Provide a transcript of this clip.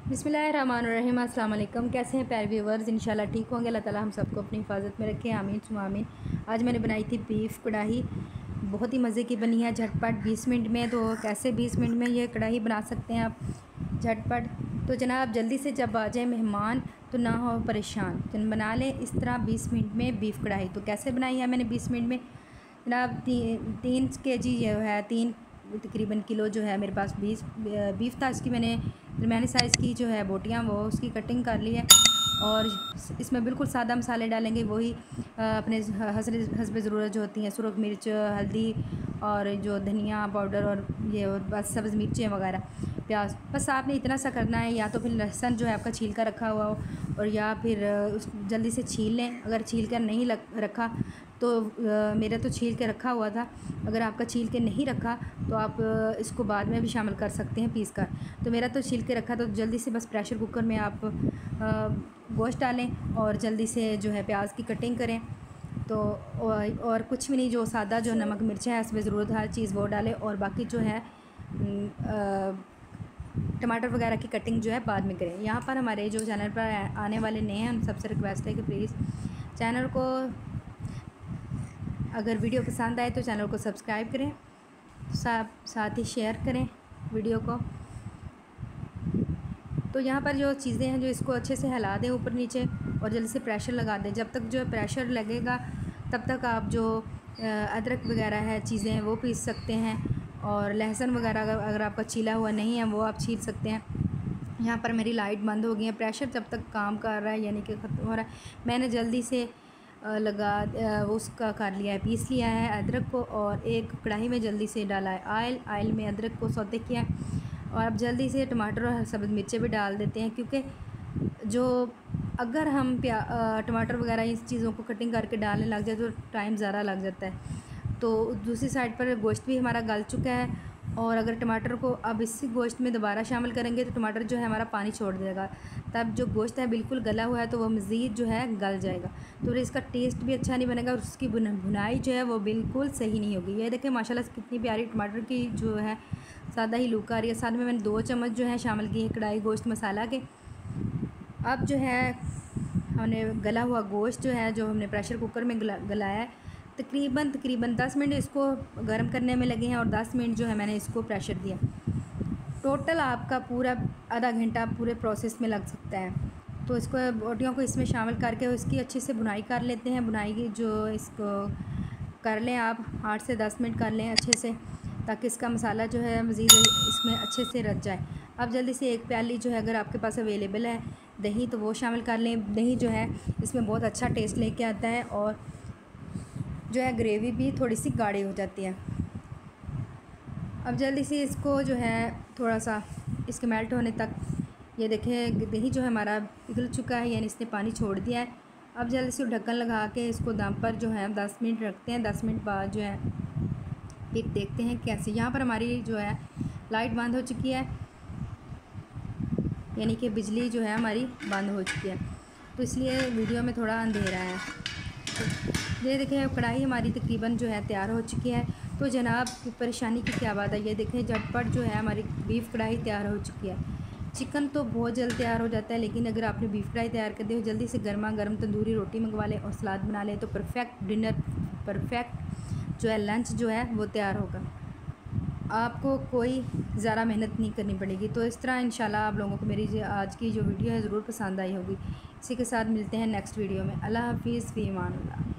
बिस्मिल्लाहिर्रहमानिर्रहीम। अस्सलाम वालेकुम। कैसे हैं प्यारे व्यूवर्स? इंशाल्लाह ठीक होंगे। अल्लाह ताला हम सबको अपनी हिफाजत में रखे, आमीन सुम्मा आमीन। आज मैंने बनाई थी बीफ कढ़ाई, बहुत ही मज़े की बनी है, झटपट 20 मिनट में। तो कैसे 20 मिनट में ये कढ़ाई बना सकते हैं आप झटपट? तो जनाब जल्दी से जब आ जाए मेहमान तो ना हो परेशान, तो बना लें इस तरह 20 मिनट में बीफ कढ़ाई। तो कैसे बनाई है मैंने 20 मिनट में जनाब? 3 kg जो है, 3 तकरीबन किलो जो है मेरे पास बीफ था। इसकी मैंने दरमियानी साइज़ की जो है बोटियाँ, वो उसकी कटिंग कर ली है। और इसमें बिल्कुल सादा मसाले डालेंगे, वही अपने हस्ब ज़रूरत जो होती हैं, सुरख मिर्च, हल्दी और जो धनिया पाउडर और ये बस सब्ज़ मिर्चें वगैरह, प्याज। बस आपने इतना सा करना है। या तो फिर लहसुन जो है आपका छील कर रखा हुआ हो, और या फिर जल्दी से छील लें। अगर छील कर नहीं रखा तो मेरा तो छील के रखा हुआ था। अगर आपका छील के नहीं रखा तो आप इसको बाद में भी शामिल कर सकते हैं पीस कर। तो मेरा तो छील के रखा, तो जल्दी से बस प्रेशर कुकर में आप गोश्त डालें और जल्दी से जो है प्याज की कटिंग करें। तो और कुछ भी नहीं, जो सादा जो नमक मिर्च है इसमें ज़रूरत हर चीज़ वो डालें, और बाकी जो है टमाटर वगैरह की कटिंग जो है बाद में करें। यहाँ पर हमारे जो चैनल पर आने वाले नए हैं उन सबसे रिक्वेस्ट है कि प्लीज़ चैनल को, अगर वीडियो पसंद आए तो चैनल को सब्सक्राइब करें, साथ ही शेयर करें वीडियो को। तो यहाँ पर जो चीज़ें हैं, जो इसको अच्छे से हिला दें ऊपर नीचे और जल्दी से प्रेशर लगा दें। जब तक जो प्रेशर लगेगा तब तक आप जो अदरक वगैरह है चीज़ें हैं वो पीस सकते हैं, और लहसुन वगैरह अगर आपका छीला हुआ नहीं है वो आप छील सकते हैं। यहाँ पर मेरी लाइट बंद हो गई है, प्रेशर जब तक काम कर रहा है यानी कि ख़त्म हो रहा है, मैंने जल्दी से उसका कर लिया है, पीस लिया है अदरक को, और एक कढ़ाई में जल्दी से डाला है आयल में अदरक को सौते किया है। और अब जल्दी से टमाटर और सब्ज़ मिर्चें भी डाल देते हैं, क्योंकि जो अगर हम टमाटर वगैरह इस चीज़ों को कटिंग करके डालने लग जाए तो टाइम ज़्यादा लग जाता है। तो दूसरी साइड पर गोश्त भी हमारा गल चुका है, और अगर टमाटर को अब इसी गोश्त में दोबारा शामिल करेंगे तो टमाटर जो है हमारा पानी छोड़ देगा। तब जो गोश्त है बिल्कुल गला हुआ है तो वह मज़ीद जो है गल जाएगा, तो इसका टेस्ट भी अच्छा नहीं बनेगा, और उसकी भुनाई जो है वो बिल्कुल सही नहीं होगी। ये देखें माशाल्लाह से कितनी प्यारी टमाटर की जो है सादा ही लुक आ रही है। साथ में मैंने 2 चम्मच जो है शामिल किए हैं कढ़ाई गोश्त मसाला के। अब जो है हमने गला हुआ गोश्त जो है, जो हमने प्रेशर कुकर में गलाया है, तकरीबन 10 मिनट इसको गर्म करने में लगे हैं, और 10 मिनट जो है मैंने इसको प्रेशर दिया। टोटल आपका पूरा आधा घंटा पूरे प्रोसेस में लग सकता है। तो इसको बोटियों को इसमें शामिल करके इसकी अच्छे से भुनाई कर लेते हैं। भुनाई की जो इसको कर लें आप 8 से 10 मिनट कर लें अच्छे से, ताकि इसका मसाला जो है मज़ीद इसमें अच्छे से रच जाए। अब जल्दी से एक प्याली जो है अगर आपके पास अवेलेबल है दही, तो वो शामिल कर लें। दही जो है इसमें बहुत अच्छा टेस्ट लेके आता है, और जो है ग्रेवी भी थोड़ी सी गाढ़ी हो जाती है। अब जल्दी से इसको जो है थोड़ा सा इसके मेल्ट होने तक, ये देखें दही जो है हमारा पिघल चुका है, यानी इसने पानी छोड़ दिया है। अब जल्दी से ढक्कन लगा के इसको दम पर जो है 10 मिनट रखते हैं। 10 मिनट बाद जो है फिर देखते हैं कैसे। यहाँ पर हमारी जो है लाइट बंद हो चुकी है, यानी कि बिजली जो है हमारी बंद हो चुकी है, तो इसलिए वीडियो में थोड़ा अंधेरा है। तो ये देखें कढ़ाई हमारी तकरीबन जो है तैयार हो चुकी है। तो जनाब परेशानी की क्या बात है, ये देखें झटपट जो है हमारी बीफ कढ़ाई तैयार हो चुकी है। चिकन तो बहुत जल्द तैयार हो जाता है, लेकिन अगर आपने बीफ कढ़ाई तैयार कर दी हो, जल्दी से गर्मा गर्म तंदूरी रोटी मंगवा लें और सलाद बना लें, तो परफेक्ट डिनर, परफेक्ट जो है लंच जो है वो तैयार होगा। आपको कोई ज़्यादा मेहनत नहीं करनी पड़ेगी। तो इस तरह इंशाल्लाह आप लोगों को मेरी आज की जो वीडियो है ज़रूर पसंद आई होगी। इसी के साथ मिलते हैं नेक्स्ट वीडियो में। अल्लाह हाफिज़, फ़ी अमान अल्लाह।